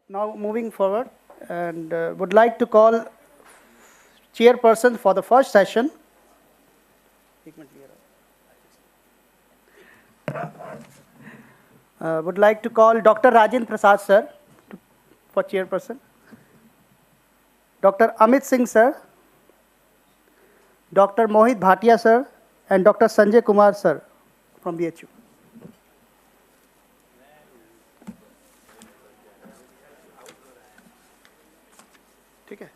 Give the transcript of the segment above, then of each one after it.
Now moving forward, and would like to call chairperson for the first session. Would like to call Dr. Rajendra Prasad sir for chairperson. Dr. Amit Singh sir, Dr. Mohit Bhatia sir, and Dr. Sanjay Kumar sir from BHU. ठीक है.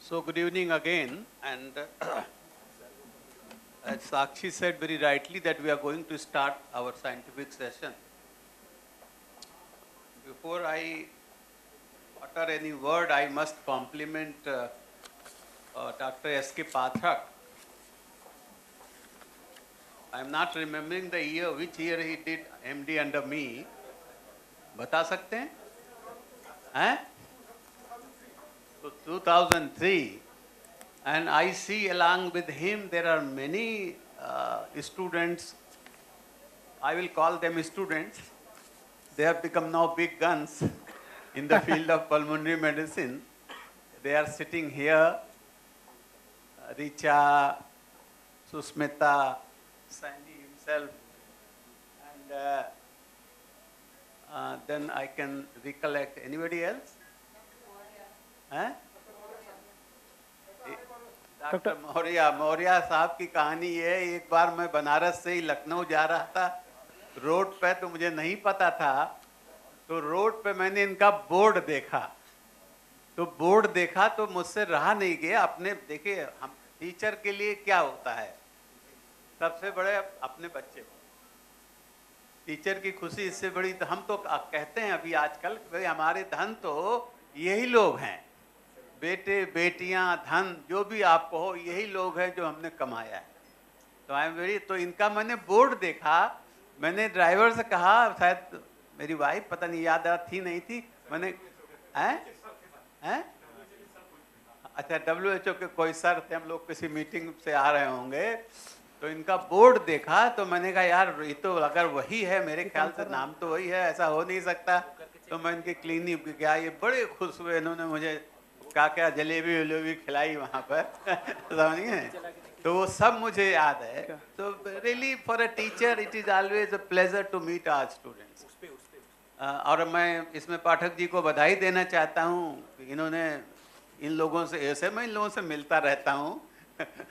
So good evening again, and as Sakshi said very rightly that we are going to start our scientific session. Before I utter any word, I must compliment Dr. S.K. Pathak. I am not remembering the year, which year he did MD under me. बता सकते हैं? हैं? So 2003, and I see along with him there are many students, I will call them students, they have become now big guns in the field of pulmonary medicine. They are sitting here, Richa, Susmita, Saini himself, and then I can recollect anybody else? Doctor Maurya साहब की कहानी ये है, एक बार मैं बनारस से ही लखनऊ जा रहा था, रोड पे तो मुझे नहीं पता था, तो रोड पे मैंने इनका बोर्ड देखा, तो मुझसे रहा नहीं गया. अपने देखिए, हम टीचर के लिए क्या होता है, सबसे बड़े अपने बच्चे को, टीचर की खुशी इससे बड़ी. तो हम तो कहते हैं अभी आजकल भाई हमारे धन तो यही लोग हैं, बेटे बेटियां धन जो भी आप कहो, यही लोग हैं जो हमने कमाया है. तो आई एम वेरी, तो इनका मैंने बोर्ड देखा, मैंने ड्राइवर से कहा, शायद मेरी वाइफ पता नहीं याद थी नहीं थी, मैंने हैं अच्छा WHO के कोई सर थे, हम लोग किसी मीटिंग से आ रहे होंगे, तो इनका बोर्ड देखा, तो मैंने कहा यार ये तो अगर वही है, मेरे ख्याल से नाम तो वही है, ऐसा हो नहीं सकता. तो मैं इनके क्लिनिक गया, ये बड़े खुश हुए, इन्होंने मुझे क्या जलेबी वलेबी खिलाई वहाँ पर समझिए, तो वो सब मुझे याद है. तो really for a teacher it is always a pleasure to meet our students. और मैं इसमें पाठक जी को बधाई देना चाहता हूँ कि इन्होंने इन लोगों से, ऐसे मैं इन लोगों से मिलता रहता हूँ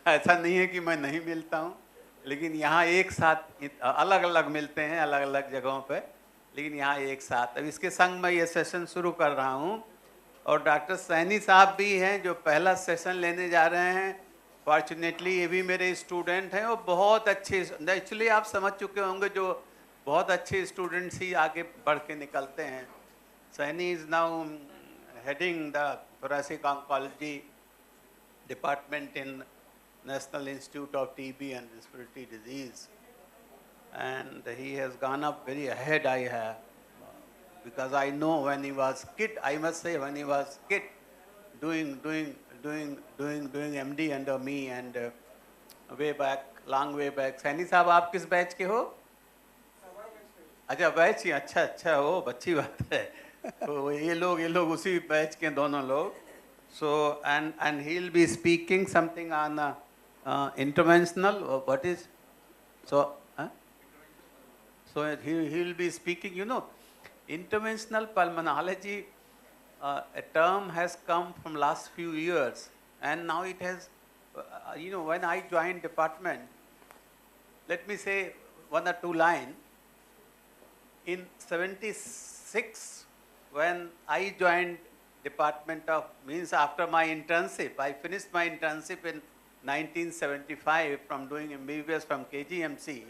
ऐसा नहीं है कि मैं नहीं मिलता हूँ, लेकिन यहाँ एक साथ अलग अलग मिलते हैं अलग अलग जगहों पे, लेकिन यहाँ एक साथ. अब इसके संग मैं ये सेशन शुरू कर रहा हूँ, और डॉक्टर सैनी साहब भी हैं जो पहला सेशन लेने जा रहे हैं. फॉर्चुनेटली ये भी मेरे स्टूडेंट हैं, और बहुत अच्छे, एक्चुअली आप समझ चुके होंगे जो बहुत अच्छे स्टूडेंट्स ही आगे बढ़ के निकलते हैं. Saini is now heading the thoracic oncology department in National Institute of TB and Respiratory Disease, and he has gone up very ahead. I have, because I know when he was kid, I must say when he was kid, doing MD under me, and way back, long way back. Saini साहब आप किस batch के हो? अच्छा batch ही, अच्छा हो, अच्छी बात है. तो ये लोग उसी बैच के दोनों लोग. So and he'll be speaking something on interventional. What is so? So he'll be speaking. Interventional pulmonology, a term has come from last few years, and now it has. When I joined department, let me say one or two lines. In 76, when I joined department of, means after my internship, I finished my internship in 1975 from doing MBBS from KGMC.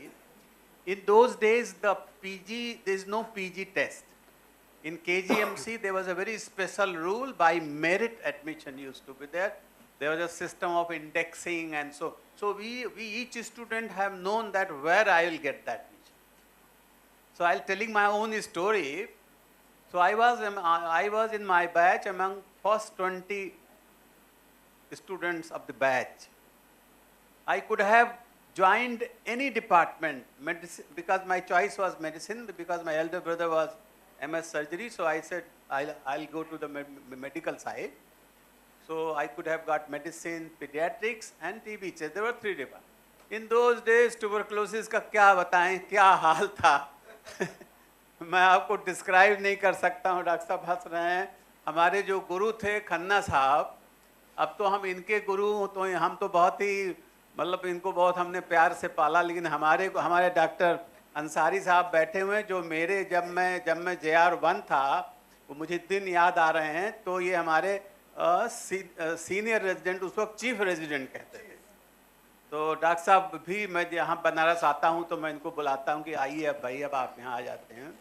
In those days, the PG, there is no PG test. In KGMC, there was a very special rule by merit admission used to be there. There was a system of indexing, and so we each student have known that where I will get that admission. So I'll telling my own story. So I was in my batch among first 20 students of the batch. I could have joined any department, medicine, because my choice was medicine, because my elder brother was MS surgery, so I said I'll go to the medical side. So I could have got medicine, pediatrics and TB. There were 3 departments. In those days, tuberculosis का क्या बताएं, क्या हाल था मैं आपको describe नहीं कर सकता हूँ. डॉक्टर साहब हंस रहे हैं. हमारे जो गुरु थे खन्ना साहब, अब तो हम इनके गुरु, तो हम तो बहुत ही मतलब इनको बहुत हमने प्यार से पाला, लेकिन हमारे डॉक्टर अंसारी साहब बैठे हुए हैं, जो मेरे जब मैं JR1 था, वो मुझे दिन याद आ रहे हैं. तो ये हमारे सीनियर रेजिडेंट, उस वक्त चीफ रेजिडेंट कहते थे. तो डॉक्टर साहब भी, मैं यहाँ बनारस आता हूँ तो मैं इनको बुलाता हूँ कि आइए अब भाई, अब आप यहाँ आ जाते हैं.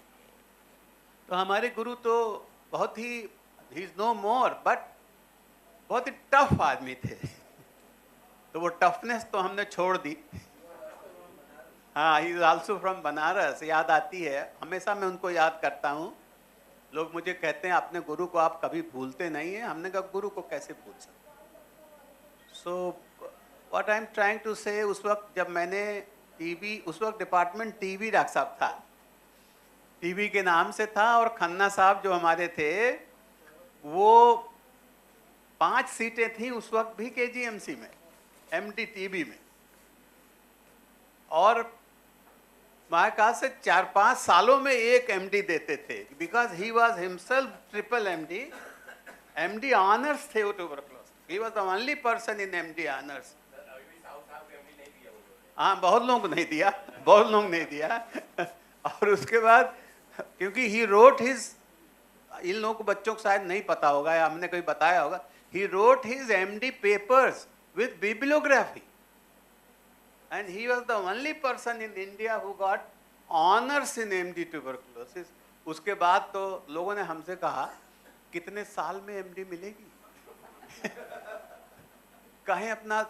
तो हमारे गुरु तो बहुत ही, he is no more, but बहुत ही टफ आदमी थे. तो वो टफनेस तो हमने छोड़ दी. हाँ, he is also from Banaras. याद आती है, हमेशा मैं उनको याद करता हूँ. लोग मुझे कहते हैं अपने गुरु को आप कभी भूलते नहीं हैं. हमने कहा गुरु को कैसे भूल सकते. So what I am trying to say, उस वक्त जब मैंने टीबी, उस वक्त डिपार्टमेंट टीबी डॉक्टर साहब था, टीबी के नाम से था. और खन्ना साहब जो हमारे थे, वो 5 सीटें थी उस वक्त भी KGMC में, MD टीबी में. और महाकाश से 4-5 सालों में एक MD देते थे, because he was himself triple MD honours थे वो tuberculosis. He was the only person in MD honours. हाँ, बहुत लोगों को नहीं दिया. और उसके बाद क्योंकि ही रोट हिज, इन लोगों को बच्चों को शायद नहीं पता होगा या हमने कभी बताया होगा, he wrote his MD papers with bibliography. And he was the only person in India who got honors in MD tuberculosis. उसके बाद तो लोगों ने हमसे कहा कितने साल में MD मिलेगी कहीं अपना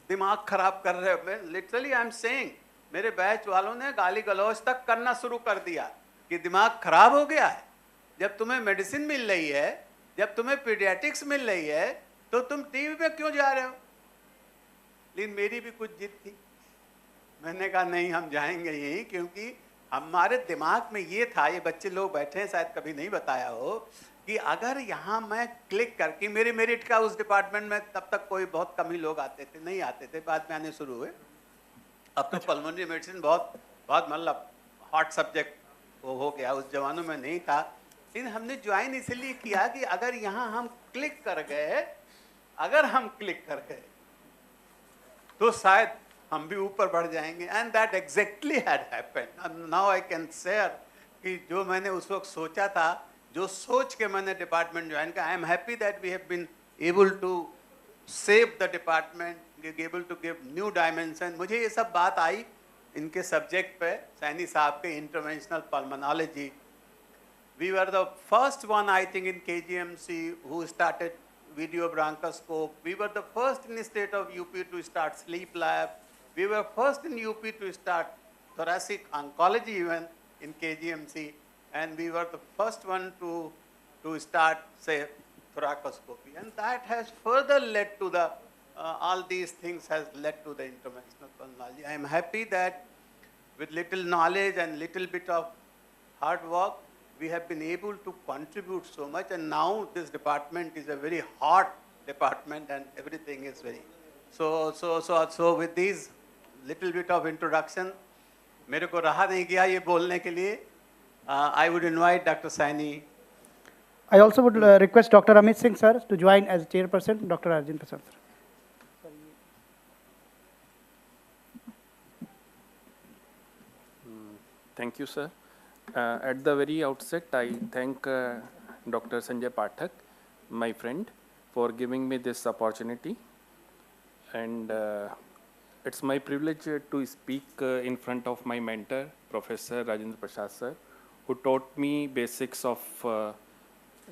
दिमाग खराब कर रहे हो. लिटरली आई एम सेइंग, मेरे बैच वालों ने गाली गलौज तक करना शुरू कर दिया कि दिमाग खराब हो गया है. जब तुम्हें मेडिसिन मिल रही है, जब तुम्हें पीडियाट्रिक्स मिल रही है, तो तुम टीबी में क्यों जा रहे हो. लेकिन मेरी भी कुछ जिद थी. मैंने कहा नहीं, हम जाएंगे यही, क्योंकि हमारे दिमाग में ये था, ये बच्चे लोग बैठे हैं शायद कभी नहीं बताया हो, कि अगर यहाँ मैं क्लिक करके, मेरे मेरिट का उस डिपार्टमेंट में तब तक कोई बहुत कम ही लोग आते थे, नहीं आते थे, बाद में आने शुरू हुए. अब तो पल्मोनरी मेडिसिन बहुत मतलब हॉट सब्जेक्ट वो हो गया, उस जमानों में नहीं था. लेकिन हमने ज्वाइन इसलिए किया कि अगर यहाँ हम क्लिक कर गए, तो शायद हम भी ऊपर बढ़ जाएंगे. And that exactly had happened. Now I can share कि जो मैंने उस वक्त सोचा था, जो सोच के मैंने डिपार्टमेंट ज्वाइन किया, I am happy that we have been able to save the department, able to give new dimension. मुझे ये सब बात आई इनके सब्जेक्ट पे, सैनी साहब के interventional pulmonology. We were the first one I think in KGMC who started video bronchoscope. We were the first in the state of UP to start sleep lab. We were first in UP to start thoracic oncology even in KGMC, and we were the first one to start, say, thoracoscopy. And that has further led to the, all these things has led to the interventional pulmonology. I am happy that with little knowledge and little bit of hard work, we have been able to contribute so much, and now this department is a very hot department and everything is very, so with these little bit of introduction, मेरे को रहा नहीं गया ये बोलने के लिए. I would invite Dr. Saini. I also would request Dr. Amit Singh sir to join as chairperson, Dr. Arjun Prasad sir. Thank you, sir. At the very outset, I thank Dr. Sanjay Pathak, my friend, for giving me this opportunity. And it's my privilege to speak in front of my mentor, Professor Rajendra Prasad sir, who taught me basics of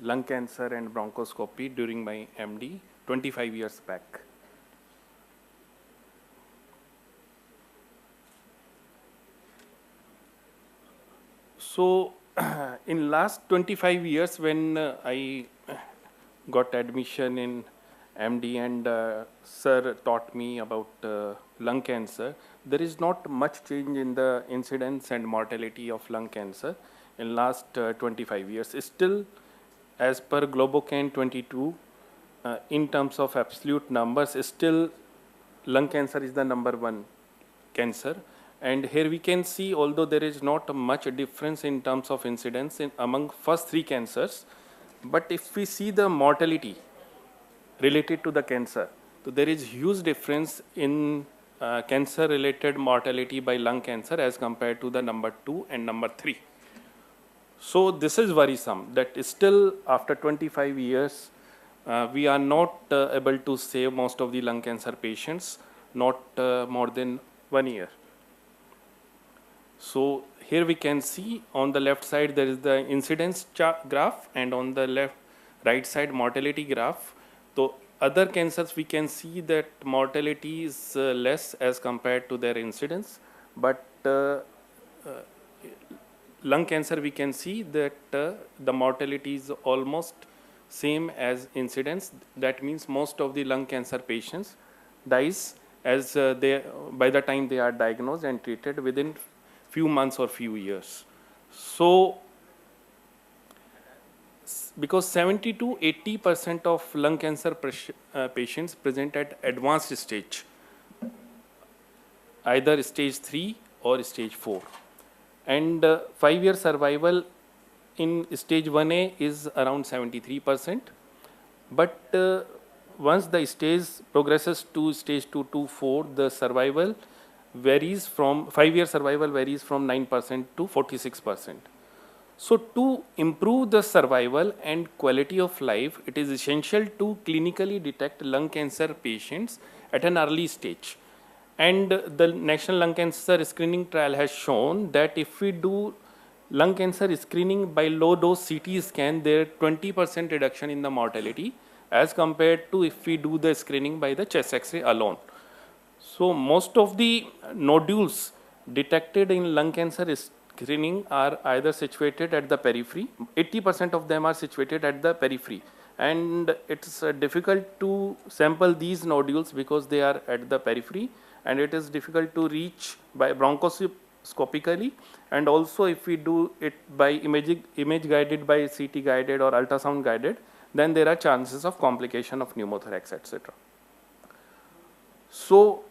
lung cancer and bronchoscopy during my MD 25 years back. So in last 25 years, when I got admission in MD and sir taught me about lung cancer, there is not much change in the incidence and mortality of lung cancer in last 25 years. Still, as per Globocan 22, in terms of absolute numbers, still lung cancer is the number one cancer. And here we can see, although there is not much difference in terms of incidence among first three cancers, but if we see the mortality related to the cancer, so there is huge difference in cancer related mortality by lung cancer as compared to the number 2 and number 3. So this is worrisome that still after 25 years we are not able to save most of the lung cancer patients, not more than 1 year. So here we can see on the left side there is the incidence graph, and on the right side mortality graph. So other cancers we can see that mortality is less as compared to their incidence, but lung cancer we can see that the mortality is almost same as incidence. That means most of the lung cancer patients dies as by the time they are diagnosed and treated within few months or few years. So because 70 to 80% of lung cancer patients present at advanced stage, either stage 3 or stage 4, and 5-year survival in stage 1A is around 73%, but once the stage progresses to stage 2 to 4, the survival varies from 5-year survival varies from 9% to 46%. So to improve the survival and quality of life, it is essential to clinically detect lung cancer patients at an early stage. And the National Lung Cancer Screening Trial has shown that if we do lung cancer screening by low dose CT scan, there is 20% reduction in the mortality as compared to if we do the screening by the chest X-ray alone. So most of the nodules detected in lung cancer screening are either situated at the periphery. 80% of them are situated at the periphery, and it's difficult to sample these nodules because they are at the periphery, and it is difficult to reach by bronchoscopically, and also if we do it by image guided by CT guided or ultrasound guided, then there are chances of complication of pneumothorax, etc. So,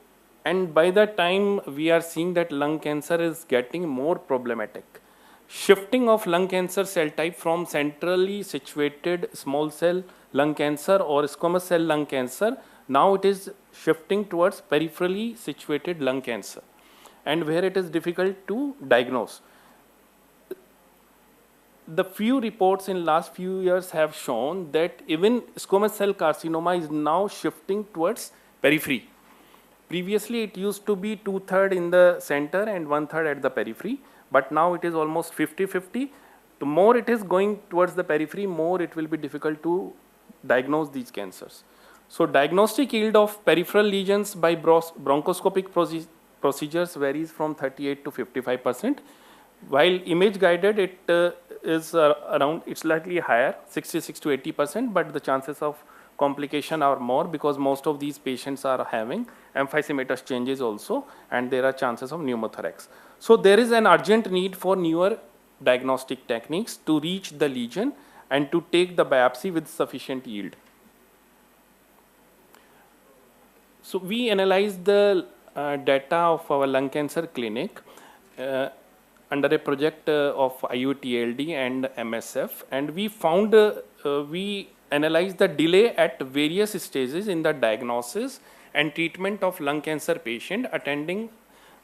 and by the time we are seeing that lung cancer is getting more problematic, shifting of lung cancer cell type from centrally situated small cell lung cancer or squamous cell lung cancer, now it is shifting towards peripherally situated lung cancer, and where it is difficult to diagnose. The few reports in last few years have shown that even squamous cell carcinoma is now shifting towards periphery. Previously, it used to be 2/3 in the center and 1/3 at the periphery, but now it is almost 50-50. The more it is going towards the periphery, more it will be difficult to diagnose these cancers. So diagnostic yield of peripheral lesions by bronchoscopic procedures varies from 38 to 55%, while image guided it is around, it's slightly higher, 66 to 80%, but the chances of complication are more because most of these patients are having emphysematous changes also, and there are chances of pneumothorax. So there is an urgent need for newer diagnostic techniques to reach the lesion and to take the biopsy with sufficient yield. So we analyzed the data of our lung cancer clinic under a project of IUTLD and MSF, and we found we analyzed the delay at various stages in the diagnosis and treatment of lung cancer patient attending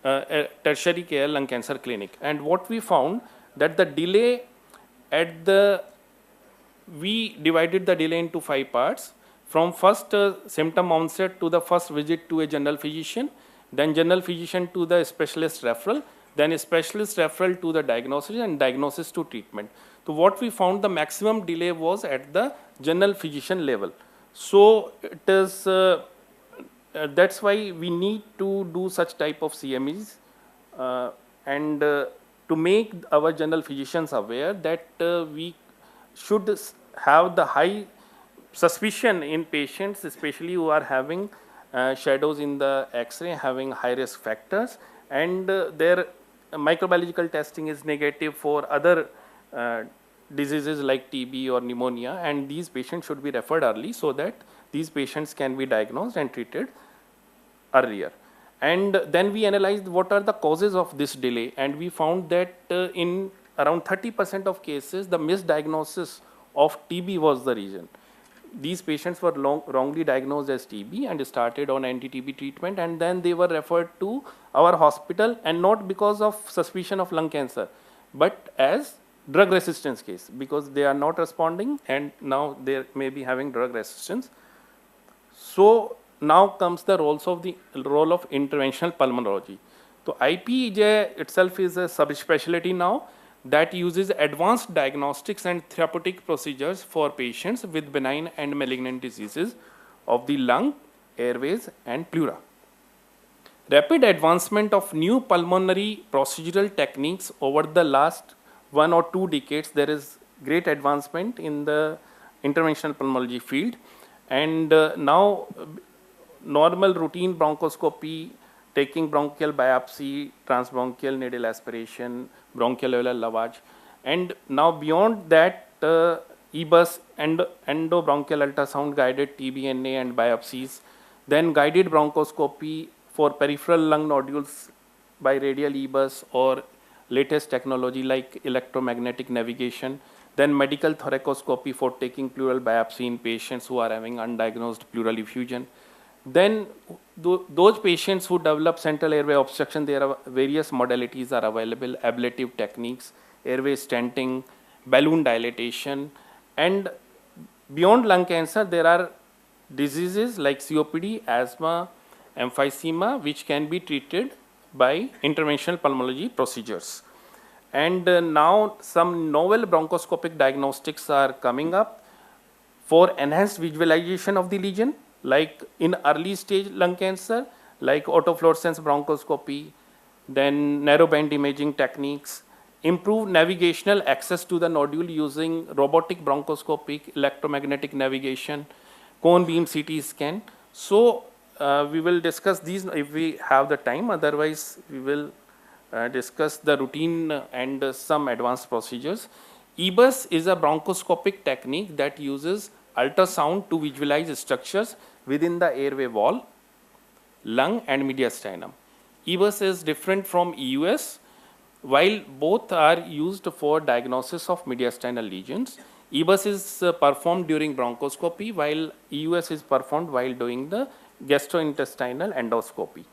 a tertiary care lung cancer clinic. And what we found that the delay at the, we divided the delay into 5 parts. From first symptom onset to the first visit to a general physician, then general physician to the specialist referral, then a specialist referral to the diagnosis and diagnosis to treatment. So what we found, the maximum delay was at the general physician level. So it is, that's why we need to do such type of CMEs and to make our general physicians aware that we should have the high suspicion in patients, especially who are having shadows in the X-ray, having high risk factors, and their microbiological testing is negative for other diseases like TB or pneumonia, and these patients should be referred early so that these patients can be diagnosed and treated earlier. And then we analyzed what are the causes of this delay, and we found that in around 30% of cases, the misdiagnosis of TB was the reason. These patients were wrongly diagnosed as TB and started on anti-TB treatment, and then they were referred to our hospital, and not because of suspicion of lung cancer, but as drug resistance case, because they are not responding and now they may be having drug resistance. So now comes the role of interventional pulmonology. So IPJ itself is a subspecialty now that uses advanced diagnostics and therapeutic procedures for patients with benign and malignant diseases of the lung, airways, and pleura. Rapid advancement of new pulmonary procedural techniques over the last 1 or 2 decades, there is great advancement in the interventional pulmonology field, and now normal routine bronchoscopy, taking bronchial biopsy, transbronchial needle aspiration, bronchial alveolar lavage, and now beyond that, EBUS and endobronchial ultrasound guided TBNA and biopsies, then guided bronchoscopy for peripheral lung nodules by radial EBUS or latest technology like electromagnetic navigation, then medical thoracoscopy for taking pleural biopsy in patients who are having undiagnosed pleural effusion. Then those patients who develop central airway obstruction, there are various modalities are available, ablative techniques, airway stenting, balloon dilatation, and beyond lung cancer, there are diseases like COPD, asthma, emphysema, which can be treated by interventional pulmonology procedures. And now some novel bronchoscopic diagnostics are coming up for enhanced visualization of the lesion, like in early stage lung cancer, like autofluorescence bronchoscopy, then narrowband imaging techniques, improved navigational access to the nodule using robotic bronchoscopic, electromagnetic navigation, cone beam CT scan. So we will discuss these if we have the time, otherwise we will discuss the routine and some advanced procedures. EBUS is a bronchoscopic technique that uses ultrasound to visualize structures within the airway wall, lung, and mediastinum. EBUS is different from EUS. While both are used for diagnosis of mediastinal lesions, EBUS is performed during bronchoscopy, while EUS is performed while doing the gastrointestinal endoscopy.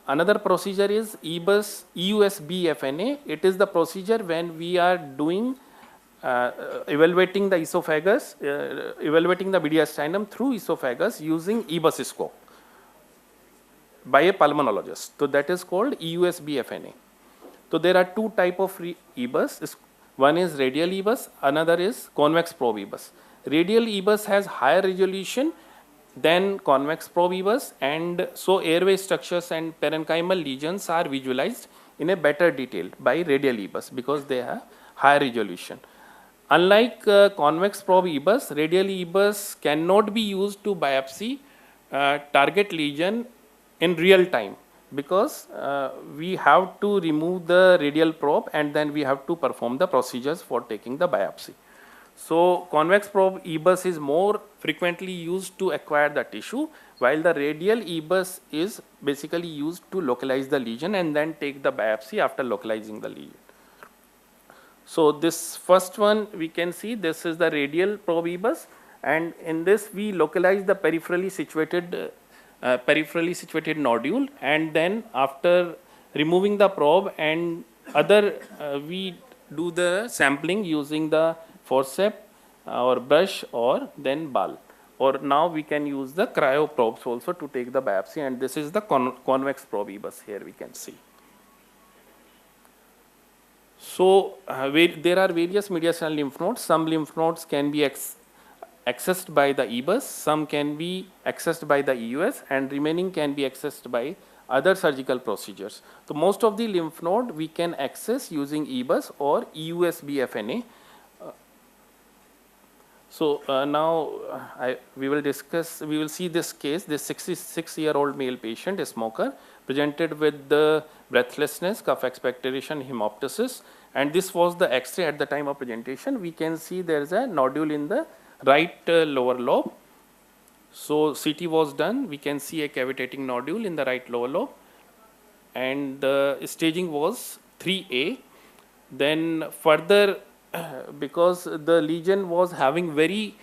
Another procedure is EBUS, EUS-BFNA. It is the procedure when we are doing evaluating the esophagus, evaluating the mediastinum through esophagus using EBUS scope by a pulmonologist. So that is called EUS-BFNA. So there are 2 types of EBUS. One is radial EBUS, another is convex probe EBUS. Radial EBUS has higher resolution than convex probe EBUS, and so airway structures and parenchymal lesions are visualized in a better detail by radial EBUS because they have higher resolution. Unlike convex probe EBUS, radial EBUS cannot be used to biopsy target lesion in real time because we have to remove the radial probe and then we have to perform the procedures for taking the biopsy. So convex probe EBUS is more frequently used to acquire the tissue, while the radial EBUS is basically used to localize the lesion and then take the biopsy after localizing the lesion. So this first one we can see, this is the radial probe EBUS, and in this we localize the peripherally situated nodule, and then after removing the probe and we do the sampling using the forceps or brush or then ball, or now we can use the cryo probes also to take the biopsy, and this is the convex probe EBUS here we can see. So there are various mediastinal lymph nodes. Some lymph nodes can be accessed by the EBUS, some can be accessed by the EUS, and remaining can be accessed by other surgical procedures. So most of the lymph node we can access using EBUS or EUS BFNA. So now we will see this case. This 66-year-old male patient, a smoker, presented with the breathlessness, cough expectoration, hemoptysis, and this was the X-ray at the time of presentation. We can see there is a nodule in the right lower lobe. So CT was done. We can see a cavitating nodule in the right lower lobe, and the staging was 3A. Then further, because the lesion was having very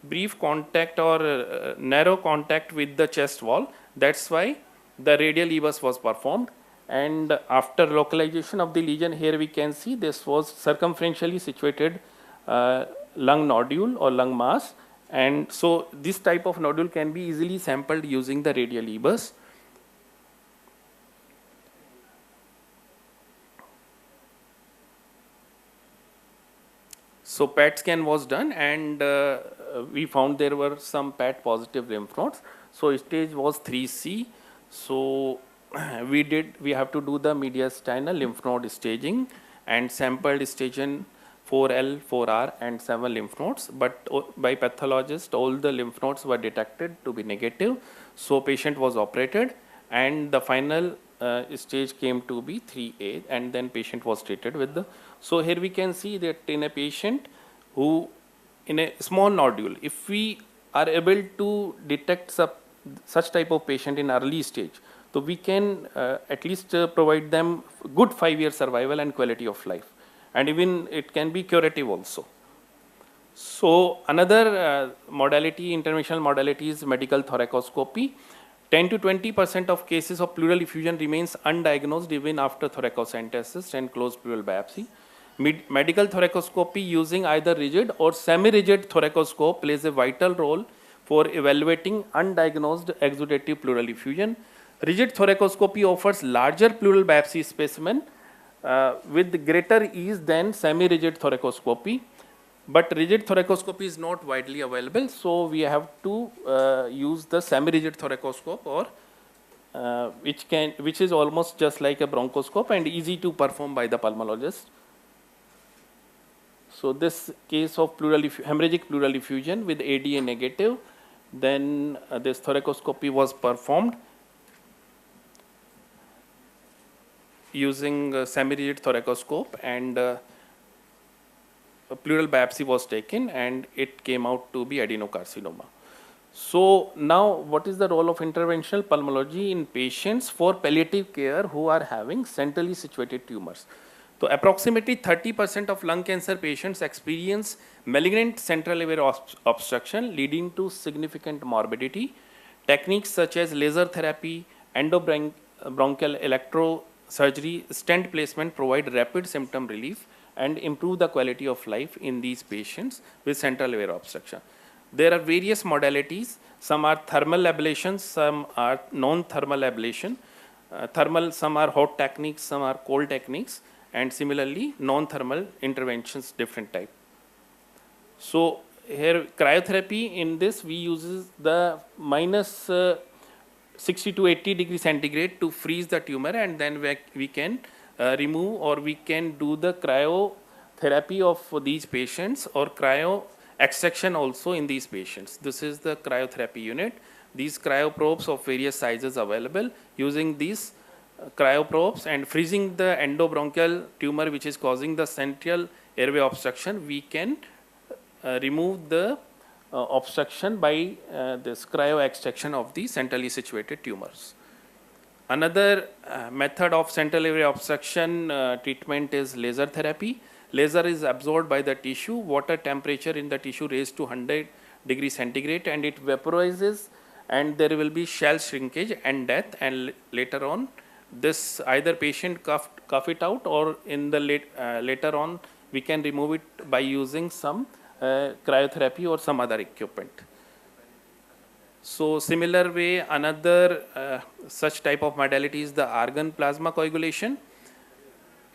brief contact or narrow contact with the chest wall, that's why the radial EBUS was performed. And after localization of the lesion, here we can see this was circumferentially situated lung nodule or lung mass, and so this type of nodule can be easily sampled using the radial EBUS. So PET scan was done, and we found there were some PET positive lymph nodes. So stage was 3C. So we have to do the mediastinal lymph node staging and sampled stage in 4L, 4R and 7 lymph nodes, but by pathologist all the lymph nodes were detected to be negative. So patient was operated, and the final stage came to be 3A, and then patient was treated with the. So here we can see that in a patient who in a small nodule, if we are able to detect such type of patient in early stage, so we can at least provide them good 5-year survival and quality of life, and even it can be curative also. So another modality, interventional modality, is medical thoracoscopy. 10 to 20% of cases of pleural effusion remains undiagnosed even after thoracocentesis and closed pleural biopsy. Medical thoracoscopy using either rigid or semi-rigid thoracoscope plays a vital role for evaluating undiagnosed exudative pleural effusion. Rigid thoracoscopy offers larger pleural biopsy specimen with greater ease than semi-rigid thoracoscopy. But rigid thoracoscopy is not widely available, so we have to use the semi-rigid thoracoscope, or which is almost just like a bronchoscope and easy to perform by the pulmonologist. So this case of hemorrhagic pleural effusion with ADA negative, then this thoracoscopy was performed using semi-rigid thoracoscope, and a pleural biopsy was taken and it came out to be adenocarcinoma. So now what is the role of interventional pulmonology in patients for palliative care who are having centrally situated tumors? So approximately 30% of lung cancer patients experience malignant central airway obstruction leading to significant morbidity. Techniques such as laser therapy, endobronchial electrosurgery, stent placement provide rapid symptom relief and improve the quality of life in these patients with central airway obstruction. There are various modalities. Some are thermal ablation, some are non-thermal ablation. Some are hot techniques, some are cold techniques, and similarly non-thermal interventions, different type. So here cryotherapy, in this we use the minus 60 to 80 degrees centigrade to freeze the tumor, and then we can remove, or we can do the cryotherapy of these patients, or cryo extraction also in these patients. This is the cryotherapy unit. These cryoprobes of various sizes available. Using these cryoprobes and freezing the endobronchial tumor which is causing the central airway obstruction, we can remove the obstruction by this cryo extraction of the centrally situated tumors. Another method of central airway obstruction treatment is laser therapy. Laser is absorbed by the tissue, water temperature in the tissue raised to 100 degrees centigrade, and it vaporizes, and there will be cell shrinkage and death, and later on this either patient cough it out, or in the later on we can remove it by using some cryotherapy or some other equipment. So similar way, another such type of modality is the argon plasma coagulation.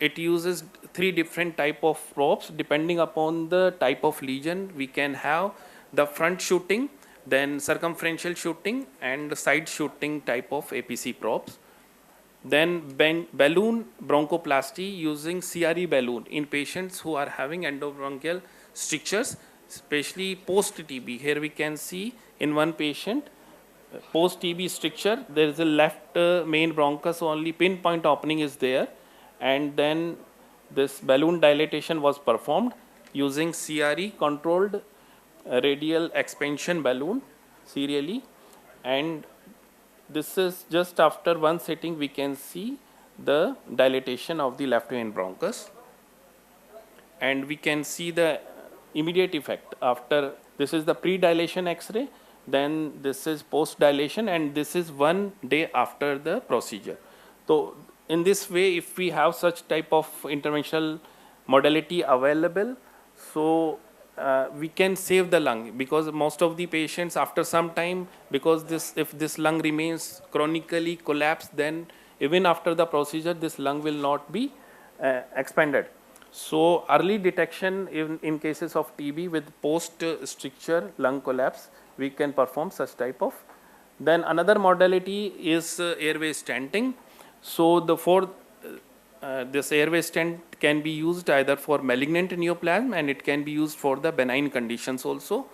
it uses 3 different type of probes depending upon the type of lesion. We can have the front shooting, then circumferential shooting, and the side shooting type of APC probes. Then balloon bronchoplasty using CRE balloon in patients who are having endobronchial strictures, especially post-TB. Here we can see in one patient, post-TB stricture, there is a left main bronchus, only pinpoint opening is there, and then this balloon dilatation was performed using CRE controlled radial expansion balloon serially, and this is just after one sitting we can see the dilatation of the left main bronchus, and we can see the immediate effect after. This is the pre-dilation X-ray, then this is post-dilation, and this is 1 day after the procedure. So in this way, if we have such type of interventional modality available, so we can save the lung, because most of the patients after some time, because if this lung remains chronically collapsed, then even after the procedure this lung will not be expanded. So early detection in cases of TB with post stricture lung collapse, we can perform such type of. Then another modality is airway stenting. So this airway stent can be used either for malignant neoplasm, and it can be used for the benign conditions also.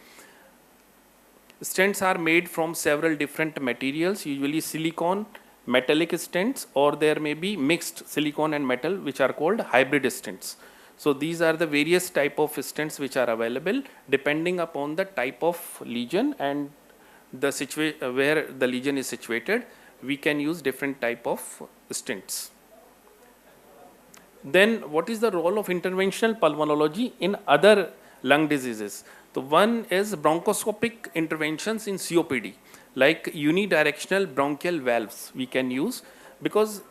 Stents are made from several different materials, usually silicone, metallic stents, or there may be mixed silicone and metal, which are called hybrid stents. So these are the various type of stents which are available depending upon the type of lesion and the where the lesion is situated. We can use different type of stents. Then what is the role of interventional pulmonology in other lung diseases? So one is bronchoscopic interventions in COPD, like unidirectional bronchial valves we can use, because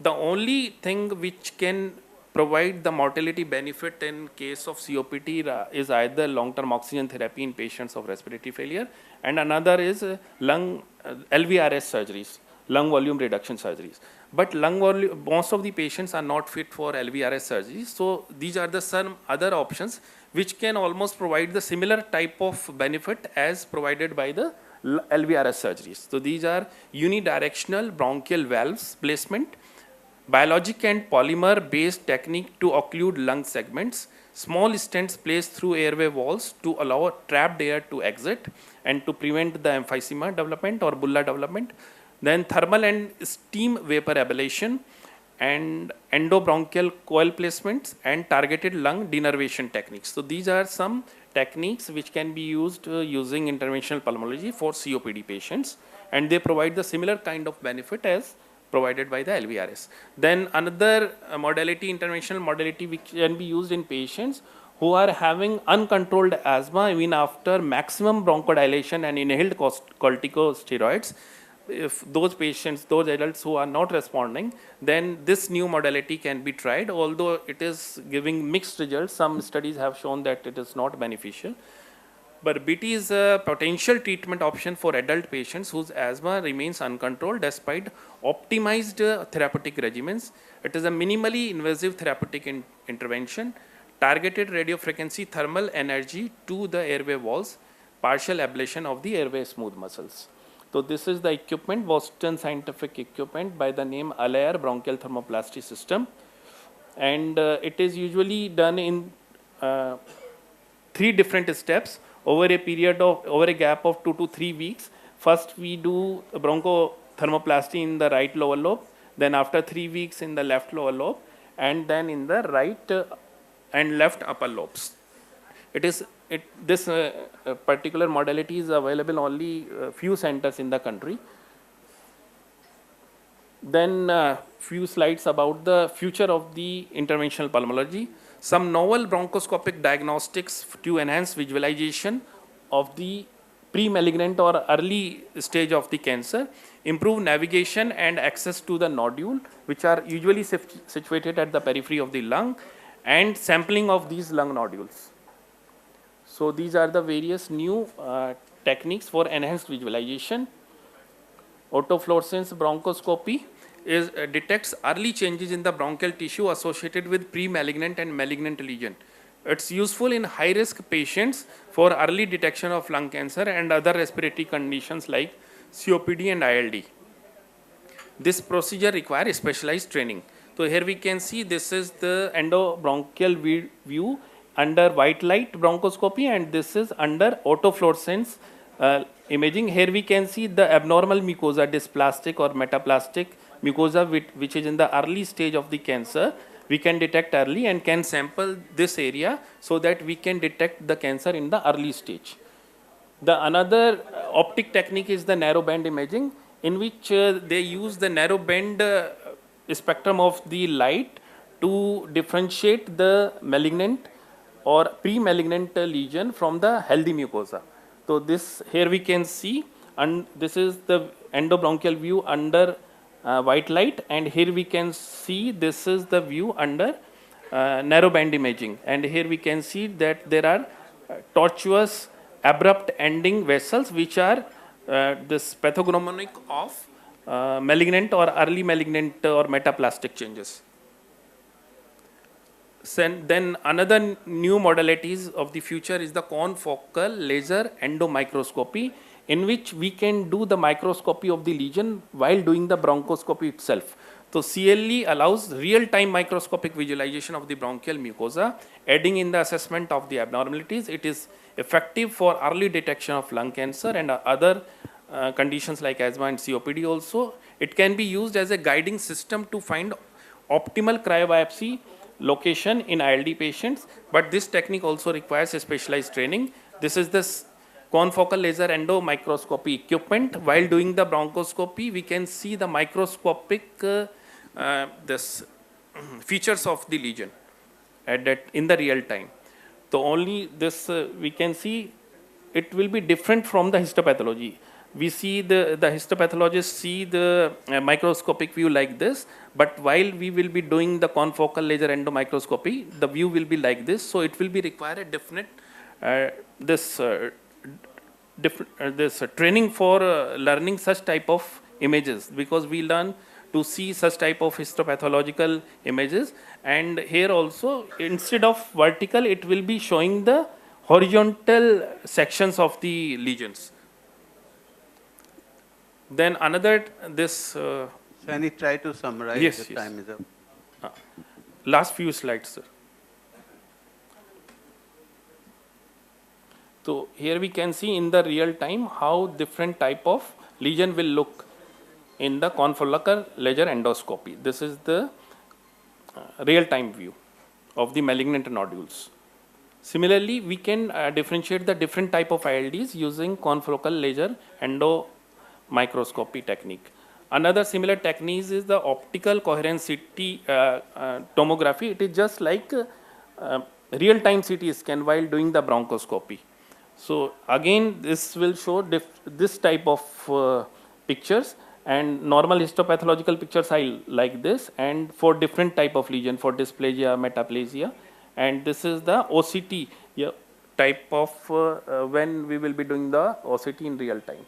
the only thing which can provide the mortality benefit in case of COPD is either long-term oxygen therapy in patients of respiratory failure, and another is lung LVRS surgeries, lung volume reduction surgeries. But lung volume, most of the patients are not fit for LVRS surgeries. So these are the some other options which can almost provide the similar type of benefit as provided by the LVRS surgeries. So these are unidirectional bronchial valves placement, biologic and polymer based technique to occlude lung segments, small stents placed through airway walls to allow trapped air to exit and to prevent the emphysema development or bulla development. Then thermal and steam vapor ablation and endobronchial coil placements and targeted lung denervation techniques. So these are some techniques which can be used using interventional pulmonology for COPD patients, and they provide the similar kind of benefit as provided by the LVRS. Then another modality, interventional modality, which can be used in patients who are having uncontrolled asthma even after maximum bronchodilation and inhaled corticosteroids. If those patients, those adults who are not responding, then this new modality can be tried, although it is giving mixed results. Some studies have shown that it is not beneficial. But BT is a potential treatment option for adult patients whose asthma remains uncontrolled despite optimized therapeutic regimens. It is a minimally invasive therapeutic intervention, targeted radiofrequency thermal energy to the airway walls, partial ablation of the airway smooth muscles. So this is the equipment, Boston Scientific equipment by the name Alair bronchial thermoplasty system, and it is usually done in 3 different steps over a gap of 2 to 3 weeks. First we do bronchothermoplasty in the right lower lobe, then after 3 weeks in the left lower lobe, and then in the right and left upper lobes. This particular modality is available only few centers in the country. Then few slides about the future of the interventional pulmonology. Some novel bronchoscopic diagnostics to enhance visualization of the pre-malignant or early stage of the cancer, improve navigation and access to the nodule, which are usually situated at the periphery of the lung, and sampling of these lung nodules. So these are the various new techniques for enhanced visualization. Autofluorescence bronchoscopy detects early changes in the bronchial tissue associated with pre-malignant and malignant lesion. It's useful in high-risk patients for early detection of lung cancer and other respiratory conditions like COPD and ILD. This procedure requires specialized training. So here we can see this is the endobronchial view under white light bronchoscopy, and this is under autofluorescence imaging. Here we can see the abnormal mucosa, dysplastic or metaplastic mucosa which is in the early stage of the cancer. We can detect early and can sample this area so that we can detect the cancer in the early stage. The another optic technique is the narrow band imaging, in which they use the narrow band spectrum of the light to differentiate the malignant or pre-malignant lesion from the healthy mucosa. So this here we can see, and this is the endobronchial view under white light, and here we can see this is the view under narrow band imaging, and here we can see that there are tortuous abrupt ending vessels which are this pathognomonic of malignant or early malignant or metaplastic changes. Then another new modalities of the future is the confocal laser endomicroscopy, in which we can do the microscopy of the lesion while doing the bronchoscopy itself. So CLE allows real-time microscopic visualization of the bronchial mucosa, aiding in the assessment of the abnormalities. It is effective for early detection of lung cancer and other conditions like asthma and COPD also. It can be used as a guiding system to find optimal cryobiopsy location in ILD patients, but this technique also requires a specialized training. This is the confocal laser endomicroscopy equipment. While doing the bronchoscopy, we can see the microscopic this features of the lesion in the real time. So only this we can see it will be different from the histopathology. We see the histopathologists see the microscopic view like this, but while we will be doing the confocal laser endomicroscopy, the view will be like this. So it will be require a definite this training for learning such type of images, because we learn to see such type of histopathological images, and here also instead of vertical it will be showing the horizontal sections of the lesions. Then another this Saini, try to summarize. Yes, the yes. time is up. Last few slides, sir. So here we can see in the real time how different type of lesion will look in the confocal laser endoscopy. This is the real time view of the malignant nodules. Similarly, we can differentiate the different type of ILDs using confocal laser endomicroscopy technique. Another similar technique is the optical coherence CT tomography. It is just like real-time CT scan while doing the bronchoscopy. So again, this will show this type of pictures, and normal histopathological pictures I like this, and for different type of lesion, for dysplasia, metaplasia, and this is the OCT type of when we will be doing the OCT in real time.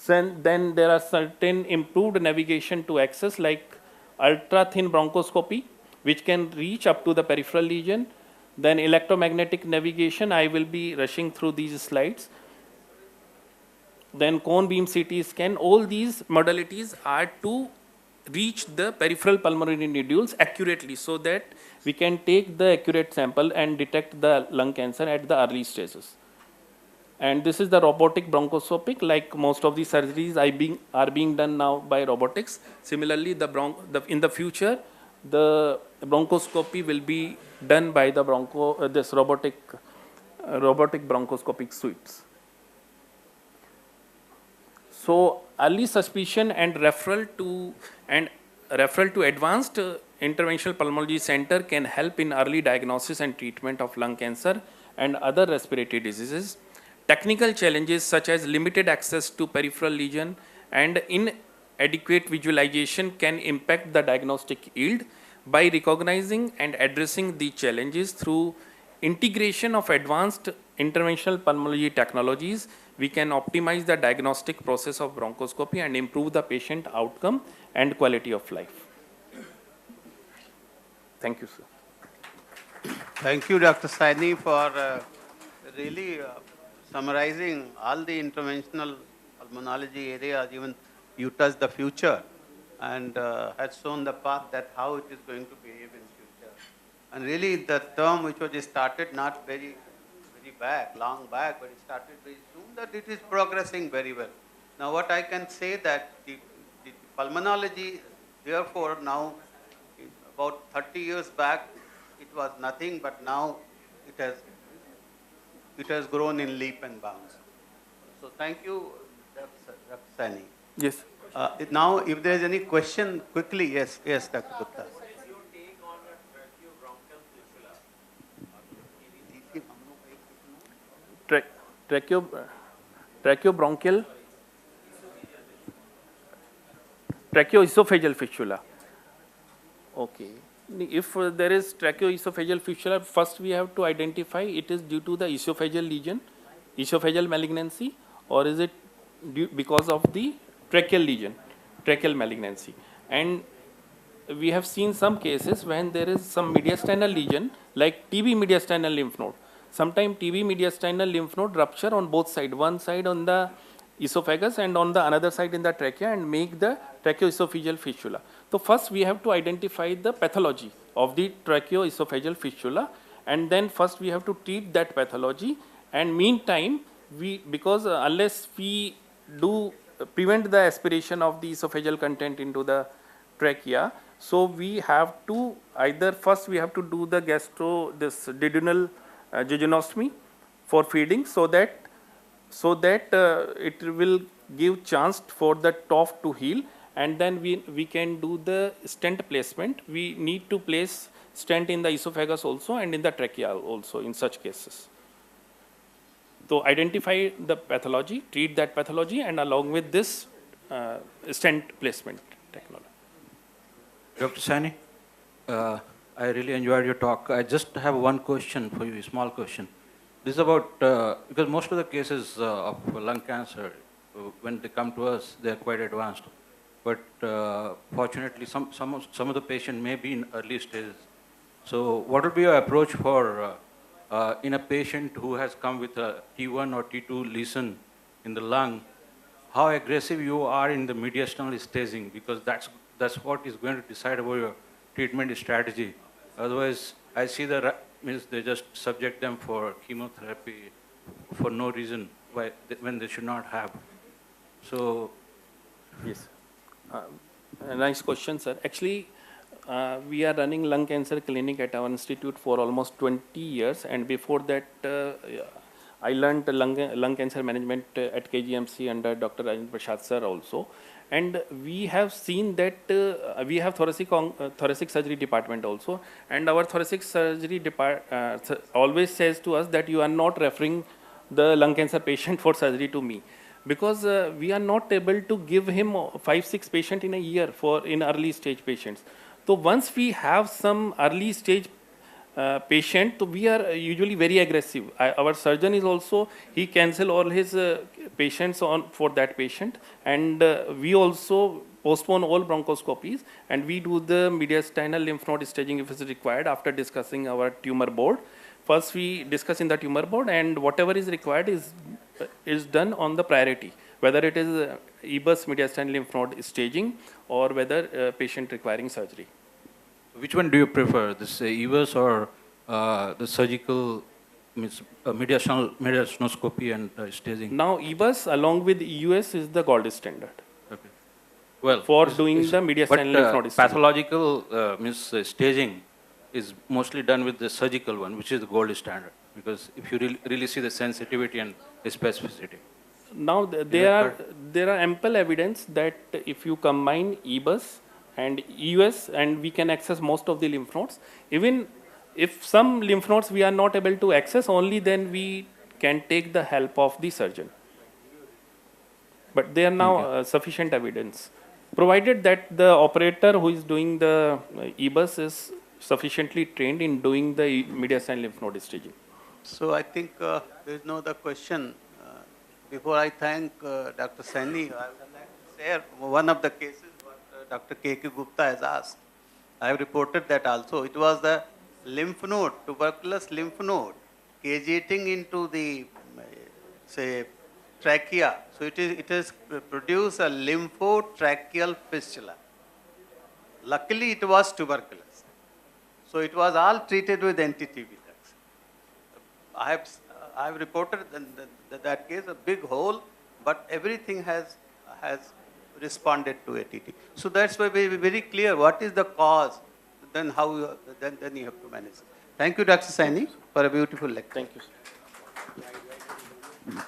Then there are certain improved navigation to access like ultra thin bronchoscopy, which can reach up to the peripheral lesion. Then electromagnetic navigation, I will be rushing through these slides. Then cone beam CT scan, all these modalities are to reach the peripheral pulmonary nodules accurately so that we can take the accurate sample and detect the lung cancer at the early stages. And this is the robotic bronchoscopic, like most of the surgeries are being done now by robotics. Similarly, in the future, the bronchoscopy will be done by the this robotic bronchoscopic suites. So early suspicion and referral to advanced interventional pulmonology center can help in early diagnosis and treatment of lung cancer and other respiratory diseases. Technical challenges such as limited access to peripheral lesion and inadequate visualization can impact the diagnostic yield. By recognizing and addressing the challenges through integration of advanced interventional pulmonology technologies, we can optimize the diagnostic process of bronchoscopy and improve the patient outcome and quality of life. Thank you, sir. Thank you, Dr. Saini, for really summarizing all the interventional pulmonology areas. Even you touched the future and has shown the path that how it is going to behave in future. And really the term which was started not very back, long back, but it started very soon, that it is progressing very well. Now what I can say that the pulmonology, therefore now, about 30 years back, it was nothing, but now it has grown in leap and bounds. So thank you, Dr. Saini. Yes. Now, if there is any question, quickly, yes, Dr. Gupta. Tracheobronchial, tracheoesophageal fistula. Okay. If there is tracheoesophageal fistula, first we have to identify it is due to the esophageal lesion, esophageal malignancy, or is it due because of the tracheal lesion, tracheal malignancy. And we have seen some cases when there is some mediastinal lesion like TB mediastinal lymph node. Sometimes TB mediastinal lymph node rupture on both sides, one side on the esophagus and on the another side in the trachea, and make the tracheoesophageal fistula. So first we have to identify the pathology of the tracheoesophageal fistula, and then first we have to treat that pathology. And meantime, because unless we do prevent the aspiration of the esophageal content into the trachea, so we have to either first we have to do the duodenal jejunostomy for feeding, so that it will give chance for the trough to heal, and then we can do the stent placement. We need to place stent in the esophagus also and in the trachea also in such cases. So identify the pathology, treat that pathology, and along with this stent placement technology. Dr. Saini, I really enjoyed your talk. I just have one question for you, a small question. This is about, because most of the cases of lung cancer, when they come to us, they are quite advanced. But fortunately, some of the patients may be in early stages. So what would be your approach for in a patient who has come with a T1 or T2 lesion in the lung, how aggressive you are in the mediastinal staging, because that's what is going to decide about your treatment strategy. Otherwise, I see means they just subject them for chemotherapy for no reason when they should not have. So, yes, nice question, sir. Actually, we are running lung cancer clinic at our institute for almost 20 years, and before that, I learned lung cancer management at KGMC under Dr. Rajendra Prasad sir also. And we have seen that we have thoracic surgery department also, and our thoracic surgery department always says to us that you are not referring the lung cancer patient for surgery to me, because we are not able to give him 5-6 patients in a year in early stage patients. So once we have some early stage patient, so we are usually very aggressive. Our surgeon is also, he cancel all his patients for that patient, and we also postpone all bronchoscopies, and we do the mediastinal lymph node staging if it's required after discussing our tumor board. First we discuss in the tumor board, and whatever is required is done on the priority, whether it is EBUS mediastinal lymph node staging or whether patient requiring surgery. which one do you prefer, this EVAS or the surgical mediastinoscopy and staging? Now EBUS along with EUS is the gold standard. Okay. Well, for doing the mediastinal lymph node staging. Pathological staging is mostly done with the surgical one, which is the gold standard, because if you really see the sensitivity and the specificity. Now there are ample evidence that if you combine EBUS and EUS, and we can access most of the lymph nodes. Even if some lymph nodes we are not able to access, only then we can take the help of the surgeon. But there are now sufficient evidence, provided that the operator who is doing the EBUS is sufficiently trained in doing the mediastinal lymph node staging. So I think there is no other question. before I thank Dr. Saini, I would like to share one of the cases what Dr. K.K. Gupta has asked. I have reported that also. It was the lymph node, tuberculous lymph node, cageating into the, say, trachea. So it has produced a lymphotracheal fistula. Luckily, it was tuberculous. So it was all treated with anti-TB drugs. I have reported that case, a big hole, but everything has responded to ATT. So that's why we very clear what is the cause, then how then you have to manage. Thank you, Dr. Saini, for a beautiful lecture. Thank you, sir.